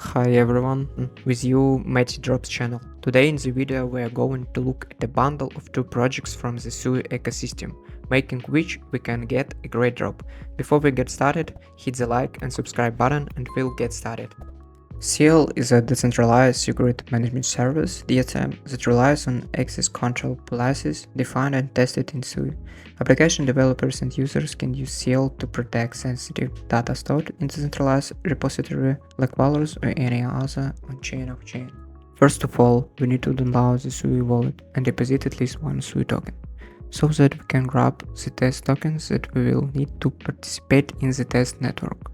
Hi everyone, with you AIRDROP's channel. Today in the video we are going to look at a bundle of two projects from the SUI ecosystem, making which we can get a great drop. Before we get started, hit the like and subscribe button and we'll get started. CL is a decentralized security management service (DSM) that relies on access control policies defined and tested in SUI. Application developers and users can use CL to protect sensitive data stored in the centralized repository like values or any other on-chain of chain. First of all, we need to download the SUI wallet and deposit at least one SUI token, so that we can grab the test tokens that we will need to participate in the test network.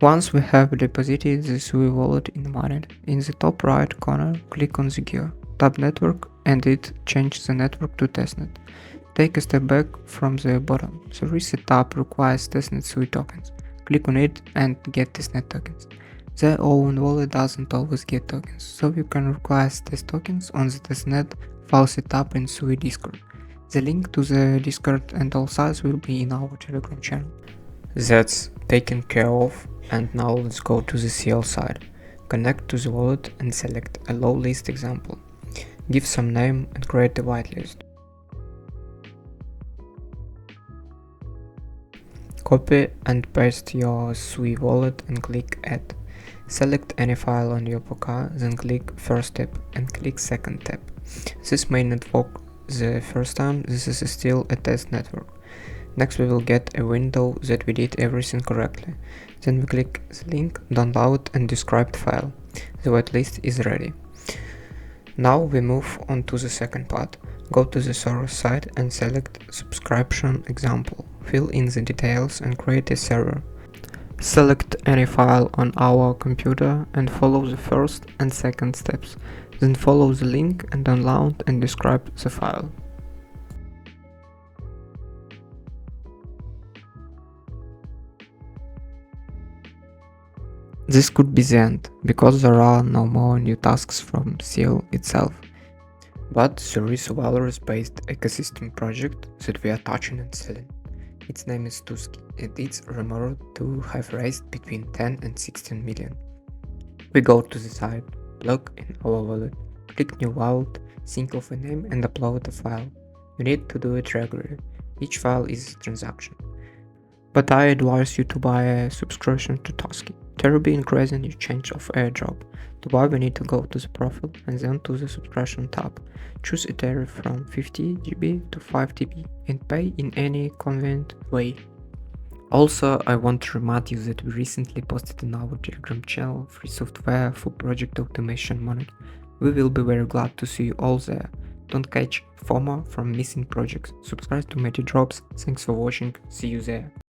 Once we have deposited the SUI wallet in the mainnet, in the top right corner, click on the gear, tap Network, and it changes the network to TESTNET. Take a step back from the bottom. The Reset tab requires TESTNET SUI tokens. Click on it and get TESTNET tokens. The own wallet doesn't always get tokens, so you can request test tokens on the TESTNET file setup in SUI Discord. The link to the Discord and all sites will be in our Telegram channel. That's taken care of, and now let's go to the CL side. Connect to the wallet and select a low list example. Give some name and create a whitelist. Copy and paste your SUI wallet and click Add. Select any file on your POCA, then click First tab and click Second tab. This may not work the first time, this is still a test network. Next we will get a window that we did everything correctly. Then we click the link, download and describe the file. The whitelist is ready. Now we move on to the second part. Go to the server side and select subscription example. Fill in the details and create a server. Select any file on our computer and follow the first and second steps. Then follow the link and download and describe the file. This could be the end, because there are no more new tasks from CL itself. But there is a Valorous-based ecosystem project that we are touching and selling. Its name is TUSKY, and it's rumored to have raised between 10 and 16 million. We go to the site, log in our wallet, click new wallet, think of a name and upload a file. You need to do it regularly. Each file is a transaction. But I advise you to buy a subscription to TUSKY. There will be increasing your change of AIRDROP. To buy, we need to go to the profile and then to the subscription tab. Choose a tariff from 50 GB to 5 GB and pay in any convenient way. Also, I want to remind you that we recently posted in our Telegram channel free software for project automation monitoring. We will be very glad to see you all there. Don't catch FOMO from missing projects. Subscribe to AIRDROPs. Thanks for watching. See you there.